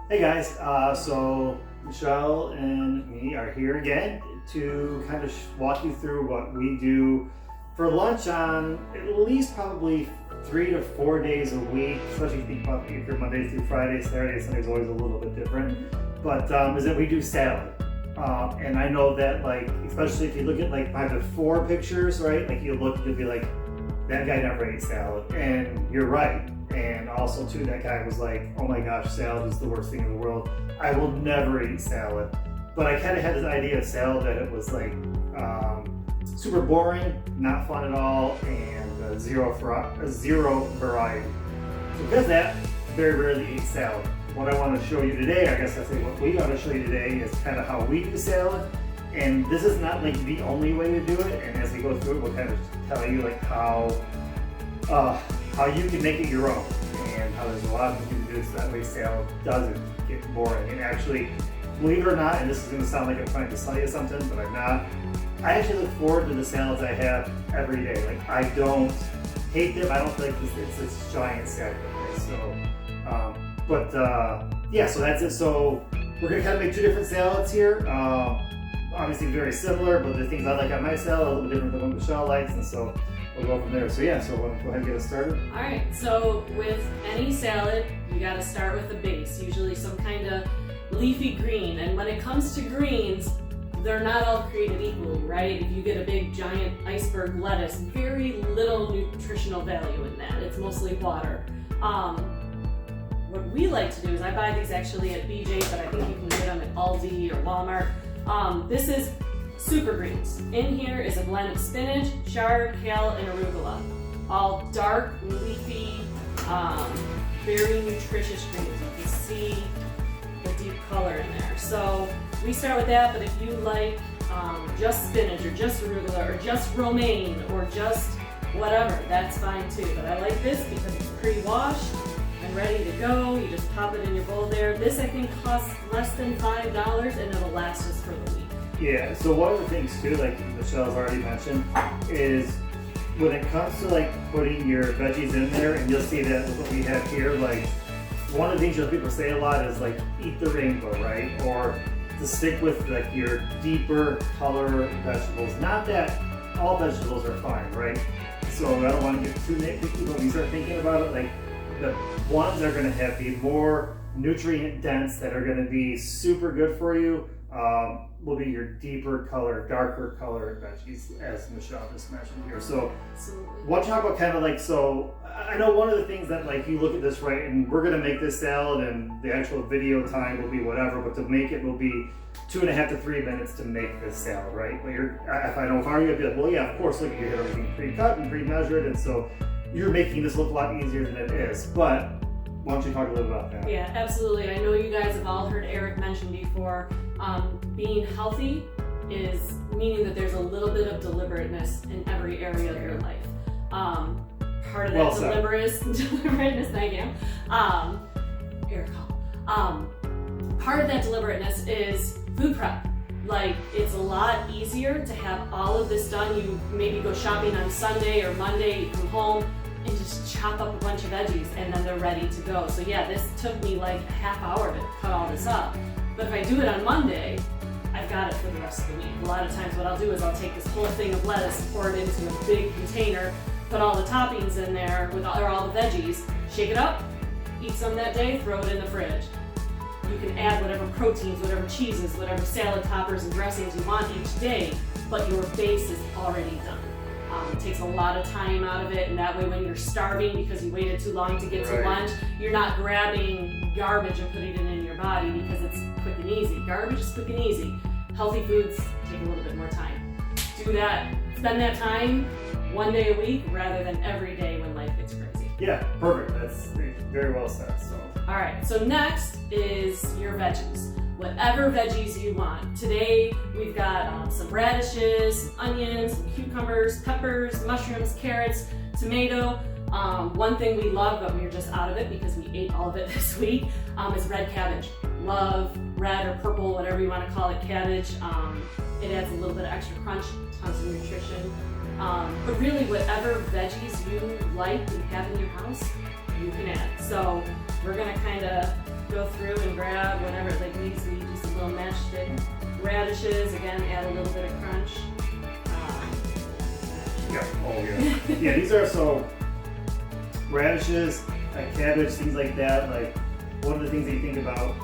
Hey guys, so Michelle and me are here again to kind of walk you through what we do for lunch on at least probably 3 to 4 days a week, especially if you think about your Monday through Friday. Saturday, Sunday is always a little bit different, but is that we do salad. And I know that, like, especially if you look at like my before pictures, right? Like you'll be like, that guy never ate salad, and you're right. And also too, that guy was like, oh my gosh, salad is the worst thing in the world. I will never eat salad. But I kind of had this idea of salad that it was like super boring, not fun at all, and zero variety. So because of that, very rarely eat salad. What I want to show you today, I guess I say what we want to show you today is kind of how we do salad. And this is not like the only way to do it. And as we go through it, we'll kind of tell you like how you can make it your own, and how there's a lot of things you can do so that way salad doesn't get boring. And actually, believe it or not, and this is going to sound like I'm trying to sell you something, but I'm not, I actually look forward to the salads I have every day. Like, I don't hate them. I don't feel like it's this giant sacrifice. So, yeah, so that's it. So we're going to kind of make two different salads here. Obviously very similar, but the things I like on my salad are a little bit different than what Michelle likes, and so we'll go from there. So yeah, so we'll go ahead and get us started. All right, so with any salad, you got to start with a base, usually some kind of leafy green. And when it comes to greens, they're not all created equally, right? If you get a big giant iceberg lettuce, very little nutritional value in that. It's mostly water. What we like to do is, I buy these actually at BJ, but I think you can get them at Aldi or Walmart. This is super greens. In here is a blend of spinach, chard, kale, and arugula. All dark, leafy, very nutritious greens. You can see the deep color in there. So we start with that, but if you like just spinach or just arugula or just romaine or just whatever, that's fine too. But I like this because it's pre-washed and ready to go. You just pop it in your bowl there. This, I think, costs less than $5 and it'll last us for the week. Yeah, so one of the things too, like Michelle's already mentioned, is when it comes to like putting your veggies in there, and you'll see that with what we have here, like one of the things that people say a lot is like, eat the rainbow, right? Or to stick with like your deeper color vegetables. Not that all vegetables are fine, right? So I don't want to get too nitpicky, but when you start thinking about it, like the ones that are going to be more nutrient dense, that are going to be super good for you, will be your deeper color, darker color veggies, as Michelle just mentioned here. So want to talk about kind of like, so I know one of the things that like you look at this, right, and we're going to make this salad and the actual video time will be whatever, but to make it will be 2.5 to 3 minutes to make this salad, right? But if I know if I were you, I'd be like, well, yeah, of course, look, you have everything pre-cut and pre-measured, and so you're making this look a lot easier than it is. But why don't you talk a little about that? Yeah, absolutely. I know you guys have all heard Eric mention before, being healthy is meaning that there's a little bit of deliberateness in every area of your life. Part of that deliberateness, thank you. Eric, part of that deliberateness is food prep. Like, it's a lot easier to have all of this done. You maybe go shopping on Sunday or Monday, you come home and just chop up a bunch of veggies and then they're ready to go. So yeah, this took me like a half hour to cut all this up. But if I do it on Monday, I've got it for the rest of the week. A lot of times what I'll do is I'll take this whole thing of lettuce, pour it into a big container, put all the toppings in there with all the veggies, shake it up, eat some that day, throw it in the fridge. You can add whatever proteins, whatever cheeses, whatever salad toppers and dressings you want each day, but your base is already done. It takes a lot of time out of it, and that way when you're starving because you waited too long to get to lunch, you're not grabbing garbage and putting it in your body because it's quick and easy. Garbage is quick and easy. Healthy foods take a little bit more time. Do that, spend that time one day a week rather than every day when life gets crazy. Yeah, perfect. That's very well said. So. All right, so next is your veggies. Whatever veggies you want. Today we've got some radishes, onions, some cucumbers, peppers, mushrooms, carrots, tomato. One thing we love, but we were just out of it because we ate all of it this week, is red cabbage. Love red or purple, whatever you want to call it, cabbage. It adds a little bit of extra crunch, tons of nutrition. But really, whatever veggies you like and have in your house, you can add. So we're gonna kind of go through and grab whatever it like needs to be. Just a little matchstick. Radishes, again, add a little bit of crunch. Yeah, these are so radishes, cabbage, things like that. Like one of the things that you think about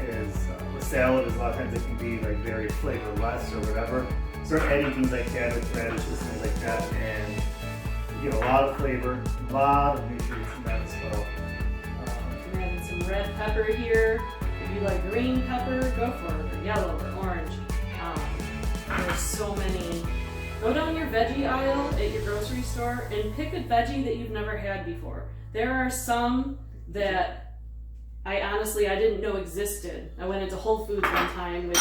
is with salad is a lot of times it can be like very flavorless or whatever. Start adding things like cabbage, radishes, things like that, and you get a lot of flavor, a lot of nutrients in that as well. I'm adding some red pepper here. If you like green pepper, go for it, or yellow or orange. There's so many. Go down your veggie aisle at your grocery store and pick a veggie that you've never had before. There are some that I didn't know existed. I went into Whole Foods one time, which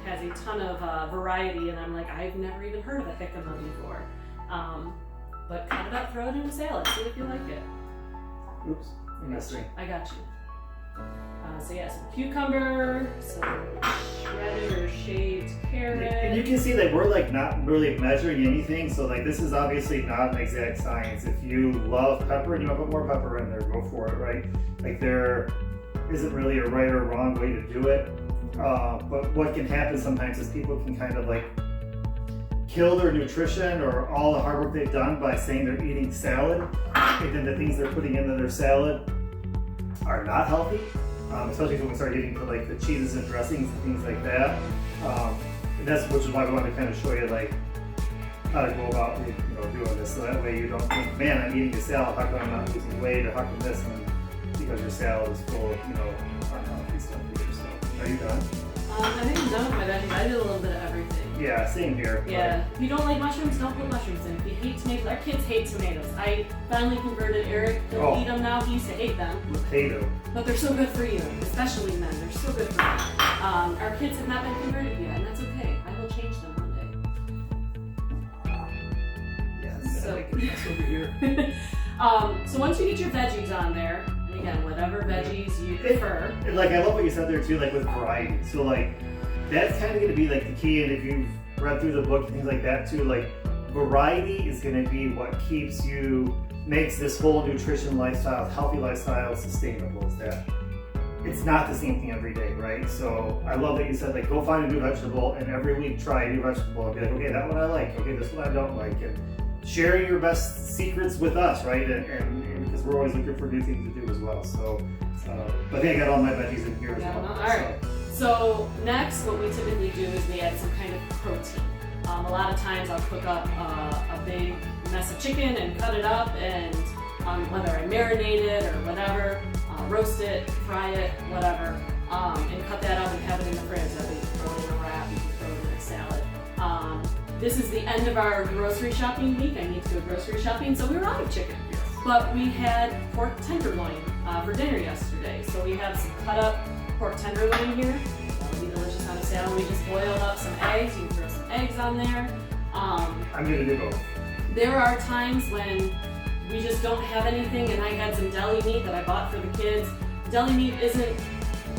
has a ton of variety, and I'm like, I've never even heard of a jicama before. But cut it up, throw it in a salad, see if you like it. Oops, I missed it. I got you. So yeah, some cucumber, some shredded or shaved carrot. And you can see that we're like not really measuring anything, so like this is obviously not an exact science. If you love pepper and you want to put more pepper in there, go for it, right? Like there isn't really a right or wrong way to do it. But what can happen sometimes is people can kind of like kill their nutrition or all the hard work they've done by saying they're eating salad, and then the things they're putting into their salad are not healthy. Especially when we start getting to like the cheeses and dressings and things like that. And which is why we want to kind of show you like how to go about doing this, so that way you don't think, man, I'm eating a salad, how come I'm not losing weight, or how come this, and because your salad is full of unhealthy stuff here. So are you done? I think I'm done with my veggies. I did a little bit of everything. Yeah, same here. Yeah. If you don't like mushrooms, don't put mushrooms in. If you hate tomatoes, our kids hate tomatoes. I finally converted Eric. He'll eat them now. He used to hate them. Potato. But they're so good for you, especially men. They're so good for you. Our kids have not been converted yet, and that's okay. I will change them one day. Yes. So, over here. So once you get your veggies on there, and again, whatever veggies you prefer. Like I love what you said there too, like with variety. So like that's kind of going to be like the key, and if you've read through the book and things like that too, like variety is going to be what makes this whole nutrition lifestyle, healthy lifestyle sustainable. Is that it's not the same thing every day, right? So I love that you said like go find a new vegetable and every week try a new vegetable and be like, okay, that one I like, okay, this one I don't like, and sharing your best secrets with us, right? And because we're always looking for new things to do as well. So but I think I got all my veggies in here as well. All right. So next, what we typically do is we add some kind of protein. A lot of times I'll cook up a big mess of chicken and cut it up, and whether I marinate it or whatever, roast it, fry it, whatever, and cut that up and have it in the fridge. That way you can throw it in a wrap, you can throw it in a salad. This is the end of our grocery shopping week. I need to go grocery shopping, so we were out of chicken. But we had pork tenderloin for dinner yesterday. So we have some cut up pork tenderloin here. That'll be delicious on a salad. We just boiled up some eggs. You can throw some eggs on there. I'm gonna do both. There are times when we just don't have anything, and I had some deli meat that I bought for the kids. Deli meat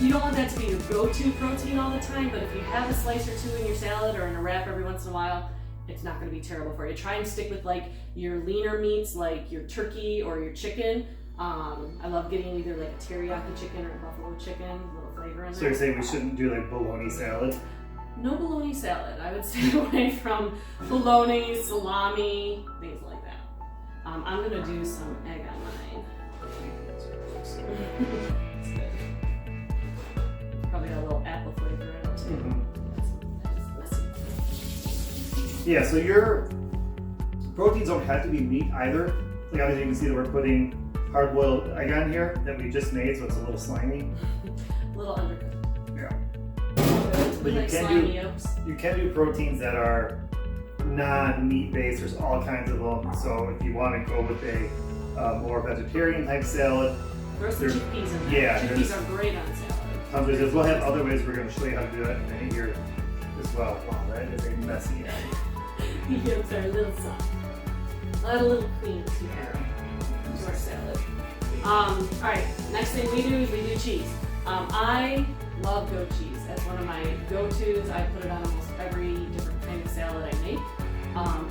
you don't want that to be your go-to protein all the time, but if you have a slice or two in your salad or in a wrap every once in a while, it's not going to be terrible for you. Try and stick with like your leaner meats, like your turkey or your chicken. I love getting either like a teriyaki chicken or a buffalo chicken, a little flavor in there. So you're saying we shouldn't do like bologna salad? No bologna salad. I would stay away from bologna, salami, things like that. I'm going to do some egg on mine. It's good. Probably got a little apple flavor in it too. Mm-hmm. That is messy. Yeah, so your proteins don't have to be meat either. Like obviously you can see that we're putting hard-boiled egg on here that we just made, so it's a little slimy. A little undercooked. Yeah. But you can do proteins that are non-meat based. There's all kinds of them. So if you want to go with a more vegetarian type salad, throw some chickpeas in there. Yeah, chickpeas are great on salad. We'll have other ways we're going to show you how to do it in here as well. Wow, that is a messy egg. The yolks are a little soft. Add a little cream to our salad. Alright, next thing we do is we do cheese. I love goat cheese. That's one of my go-tos. I put it on almost every different kind of salad I make.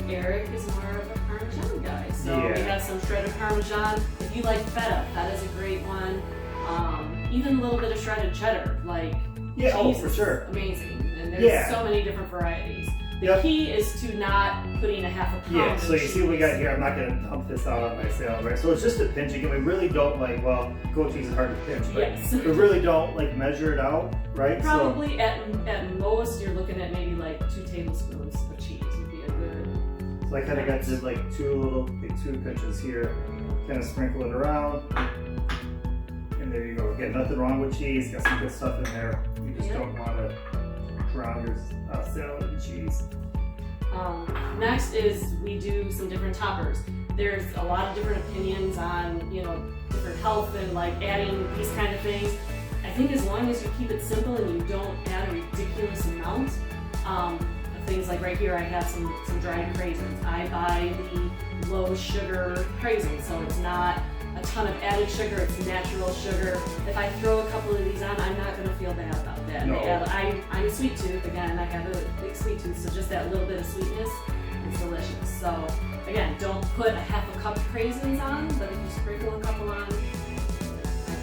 Eric is more of a Parmesan guy, so we Yeah. have some shredded Parmesan. If you like feta, feta's a great one. Even a little bit of shredded cheddar, like Yeah, oh, cheese for is sure. amazing, and there's Yeah. so many different varieties. The Yep. key is to not putting a half a pound. Yeah, of so you see what we cheese. got here. I'm not going to dump this out on my salad, right? So it's just a pinch. Again, we really don't like, well, goat cheese is hard to pinch, but Yes. we really don't like measure it out, right? Probably at most you're looking at maybe like 2 tablespoons of cheese would be a good. So I kind of got just like two pinches here, kind of sprinkle it around. And there you go. Again, nothing wrong with cheese. Got some good stuff in there. You just Yeah. don't want to drown your salad in cheese. Next is we do some different toppers. There's a lot of different opinions on, different health and like adding these kind of things. I think as long as you keep it simple and you don't add a ridiculous amount of things, like right here I have some dried craisins. I buy the low sugar craisins, so it's not a ton of added sugar, it's natural sugar. If I throw a couple of these on, I'm not going to feel bad about that. No. I'm a sweet tooth, again, I have a big sweet tooth, so just that little bit of sweetness is delicious. So again, don't put a half a cup of craisins on, but if you sprinkle a couple on, I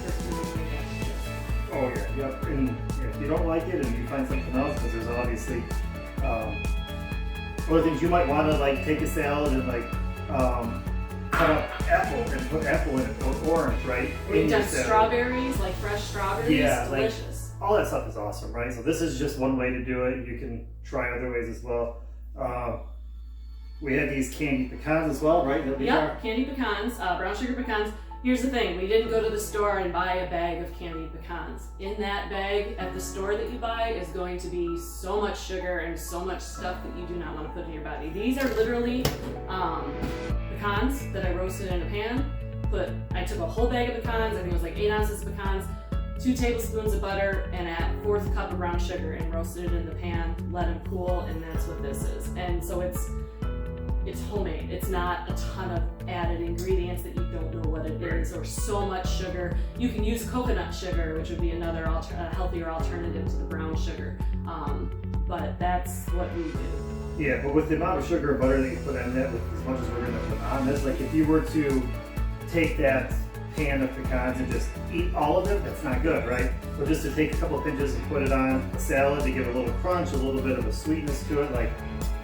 personally think that's just. Oh yeah, yep. And if you don't like it and you find something else, because there's obviously other things you might want to like take a salad and like cut up apple and put apple in it or orange, right? We've in your done salad. strawberries, like fresh strawberries, Yeah, like- delicious. All that stuff is awesome, right? So this is just one way to do it. You can try other ways as well. We have these candied pecans as well, right? That we Yep, candied pecans, brown sugar pecans. Here's the thing, we didn't go to the store and buy a bag of candied pecans. In that bag at the store that you buy is going to be so much sugar and so much stuff that you do not want to put in your body. These are literally pecans that I roasted in a pan. I took a whole bag of pecans, I think it was like 8 ounces of pecans, 2 tablespoons of butter, and a 1/4 cup of brown sugar, and roasted it in the pan, let them cool, and that's what this is. And so it's homemade. It's not a ton of added ingredients that you don't know what it is, or so much sugar. You can use coconut sugar, which would be another healthier alternative to the brown sugar. But that's what we do. Yeah, but with the amount of sugar and butter that you put on that, with as much as we're going to put on this, like if you were to take that pan of pecans and just eat all of it, that's not good, right? So just to take a couple of pinches and put it on a salad to give it a little crunch, a little bit of a sweetness to it, like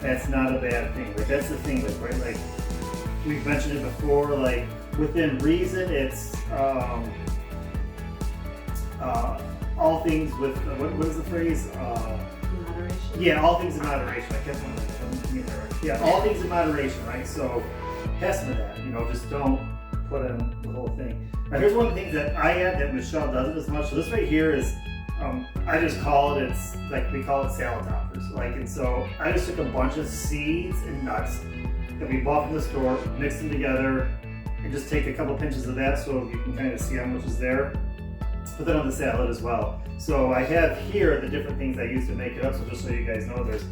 that's not a bad thing. Like that's the thing, like right, like we've mentioned it before, like within reason, it's all things with what is the phrase? Moderation. Yeah, all things in moderation. I kept on getting that right. Yeah, all things in moderation, right? So test with that. Just don't put in the whole thing. Now here's one of the things that I add that Michelle doesn't as much. So this right here is, I just call it, it's like we call it salad toppers. And so I just took a bunch of seeds and nuts that we bought from the store, mix them together, and just take a couple pinches of that so you can kind of see how much is there. Put that on the salad as well. So I have here the different things I use to make it up. So just so you guys know, there's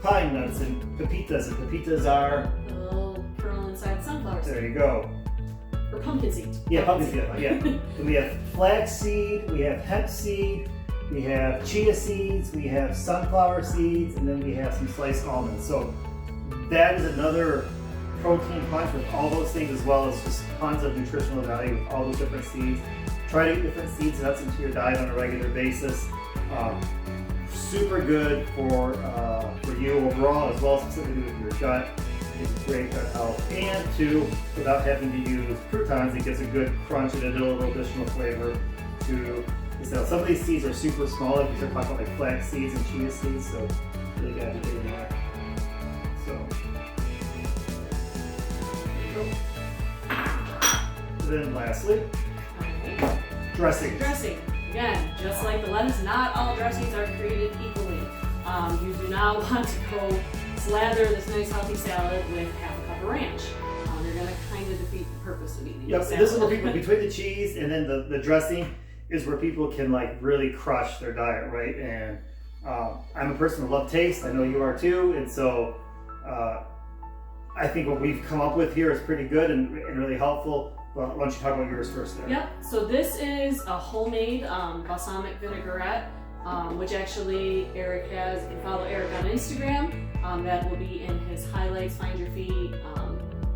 pine nuts and pepitas are, The little kernel inside sunflower seed. there you go. Or pumpkin seed. Yeah, pumpkin seed, yeah. Then we have flax seed, we have hemp seed, we have chia seeds, we have sunflower seeds, and then we have some sliced almonds. So that is another protein punch with all those things, as well as just tons of nutritional value with all those different seeds. Try to get different seeds and nuts into your diet on a regular basis. Super good for you overall, as well as specifically with your gut. It's great gut health, and two, without having to use croutons, it gives a good crunch and a little additional flavor to the salad. Some of these seeds are super small, like we start talking about like flax seeds and chia seeds, so really got to get in there. So there you go. Then lastly, dressing. Dressing. Again, just like the lettuce, not all dressings are created equally. You do not want to go slather this nice healthy salad with half a cup of ranch. You're going to kind of defeat the purpose of eating Yep, the so salad. this is where people, between the cheese and then the dressing, is where people can like really crush their diet, right? And I'm a person who loves taste. I know you are too, and so I think what we've come up with here is pretty good and really helpful. Well, why don't you talk about yours first there? Yep, so this is a homemade balsamic vinaigrette which actually Eric has. You can follow Eric on Instagram. That will be in his highlights, find your feed.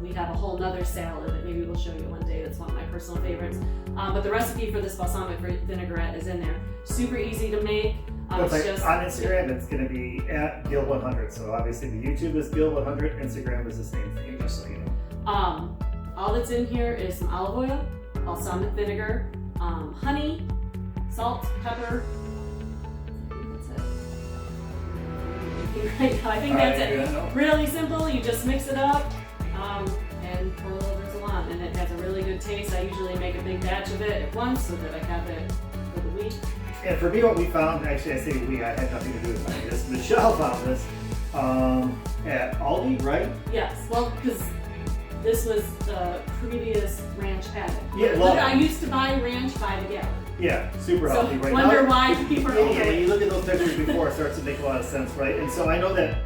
We have a whole nother salad that maybe we'll show you one day. That's one of my personal favorites. But the recipe for this balsamic vinaigrette is in there. Super easy to make. It's like on Instagram, it's going to be at Gil100. So obviously the YouTube is Gil100, Instagram is the same thing, just so you know. All that's in here is some olive oil, balsamic vinegar, honey, salt, pepper. I think that's it. Really simple. You just mix it up and pour a little drizzle on, and it has a really good taste. I usually make a big batch of it at once so that I have it for the week. And for me, what we found, actually I say we, I had nothing to do with finding this. Michelle found this at Aldi, right? Yes, well, because this was the previous ranch addict. Yeah, well, I used to buy ranch by the gallon. Yeah, super healthy right now. Wonder why people are yeah, you look at those pictures before, it starts to make a lot of sense, right? And so I know that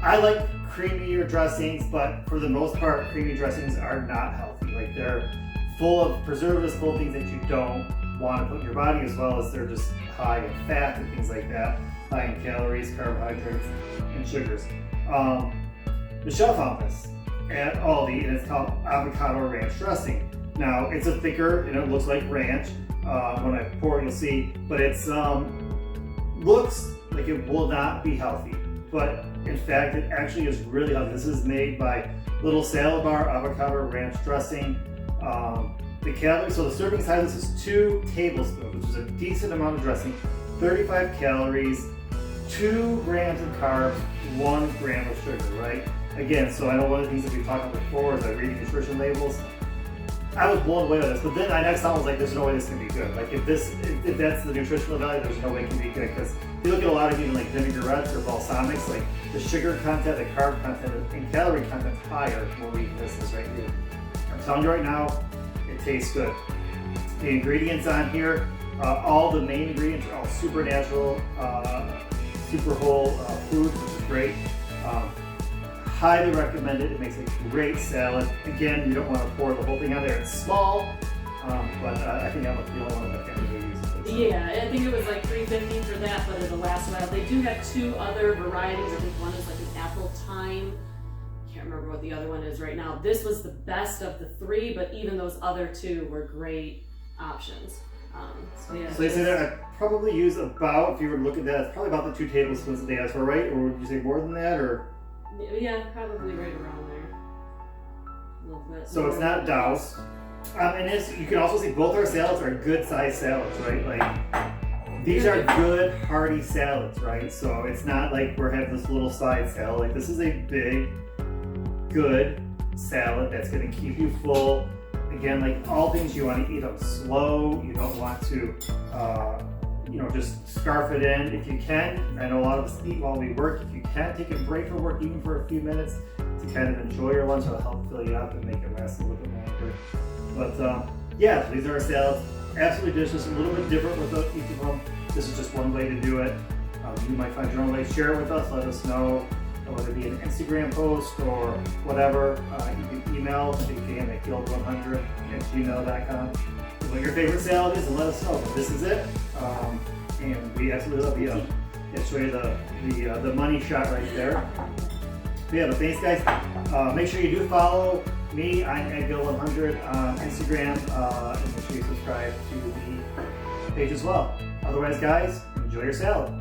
I like creamier dressings, but for the most part, creamy dressings are not healthy. Like they're full of preservatives, full of things that you don't want to put in your body, as well as they're just high in fat and things like that, high in calories, carbohydrates, and sugars. Michelle found this at Aldi, and it's called avocado ranch dressing. Now, it's a thicker, and it looks like ranch. When I pour it, you'll see, but it's looks like it will not be healthy, but in fact, it actually is really healthy. This is made by Little Salad Bar Avocado Ranch Dressing. The calories, so the serving size is 2 tablespoons, which is a decent amount of dressing, 35 calories, 2 grams of carbs, 1 gram of sugar, right? Again, so I know one of the things that we talked about before is like reading nutrition labels. I was blown away with this, but then I next time was like, there's no way this can be good. Like if that's the nutritional value, there's no way it can be good. Because if you look at a lot of even like vinaigrettes or balsamics, like the sugar content, the carb content, and calorie content is higher when we eat this right here. I'm telling you right now, it tastes good. The ingredients on here, all the main ingredients are all super natural, super whole foods, which is great. Highly recommend it. It makes a great salad. Again, you don't want to pour the whole thing on there. It's small, but I think I'm the only one in the family who uses it. Yeah, I think it was like $3.50 for that, but it'll last a while. They do have 2 other varieties. I think one is like an apple thyme. Can't remember what the other one is right now. This was the best of the 3, but even those other 2 were great options. So they say that I'd probably use about, if you were to look at that, it's probably about the 2 tablespoons that they asked for, right? Or would you say more than that, or? Yeah, probably right around there. A little bit. So it's not doused. And you can also see both our salads are good sized salads, right? Like these are good hearty salads, right? So it's not like we're having this little side salad. Like this is a big, good salad that's going to keep you full. Again, like all things, you want to eat them slow. You don't want to, just scarf it in if you can. I know a lot of us eat while we work. If you can, take a break from work even for a few minutes to kind of enjoy your lunch. It'll help fill you up and make it last a little bit longer. But yeah, these are our salads. Absolutely delicious, a little bit different with each of them. This is just one way to do it. You might find your own way. Share it with us. Let us know, whether it be an Instagram post or whatever. You can email again at gil100@gmail.com. What your favorite salad is, and let us know. But this is it, and we absolutely love you. I'll show you the money shot right there. But yeah, but thanks guys. Make sure you do follow me. I'm at gil100 on Instagram, and make sure you subscribe to the page as well. Otherwise, guys, enjoy your salad.